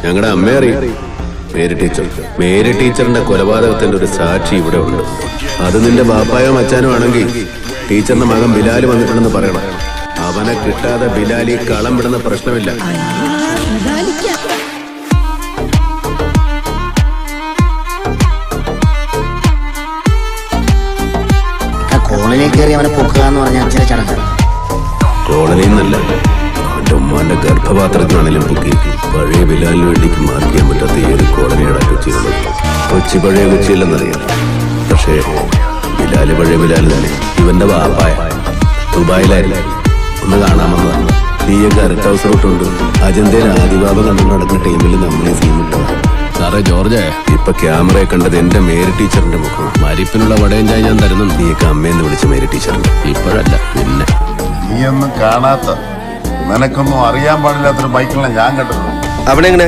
ഞങ്ങളുടെ അമ്മയെ അറിയാം, മേരി ടീച്ചർ. മേരി ടീച്ചറിന്റെ കൊലപാതകത്തിന്റെ ഒരു സാക്ഷി ഇവിടെ ഉണ്ട്. അത് നിന്റെ ബാപ്പായോ മച്ചാനോ ആണെങ്കിൽ ടീച്ചറിന്റെ മകൻ ബിലാല് വന്നിട്ടുണ്ടെന്ന് പറയണം. അവനെ കിട്ടാതെ ബിലാലി കളം വിടുന്ന പ്രശ്നമില്ല. കോളനിയിൽ കയറി അവനെ പൊക്കുക എന്ന് പറഞ്ഞാൽ ചില ചടങ്ങ്. കോളനിയിൽ നിന്നല്ല, അവന്റെ ഉമ്മാന്റെ ഗർഭപാത്രത്തിനാണെങ്കിലും പൊക്കി. പഴയ ബിലാലിന് വേണ്ടിക്ക് മാർക്ക് ചെയ്യാൻ പറ്റാത്ത ഏത് കോളനിയാണ് കൊച്ചിയിലുള്ളത്. കൊച്ചി പഴയ കൊച്ചിയില്ലെന്നറിയാം, പക്ഷേ ബിലാല് പഴയ ബിലാല് തന്നെ. ഇവന്റെ വാപ്പായ ദുബായിലായിരുന്നു. ഒന്ന് കാണാമെന്നതാണ്. നീയൊക്കെ അരട്ട് ഹൗസ് ഔട്ടുണ്ട്. അജന്തയിൽ ആദിബാബ കണ്ടു നടക്കുന്ന ടീമിൽ നമ്മളെ സീമിട്ടതാണ്. സാറേ ജോർജ്, ഇപ്പൊ ക്യാമറയെ കണ്ടത് എന്റെ മേരി ടീച്ചറിന്റെ മുഖം. മരിപ്പിനുള്ള വടയും ചായ ഞാൻ തരുന്നു. നീയൊക്കെ അമ്മയെന്ന് വിളിച്ച മേരി ടീച്ചറിന്റെ. ഇപ്പോഴല്ല, പിന്നെ. നീയൊന്നും കാണാത്ത, നിനക്കൊന്നും അറിയാൻ പാടില്ലാത്തൊരു ബൈക്കിലാണ് ഞാൻ കണ്ടത്. അവിടെ എങ്ങനെ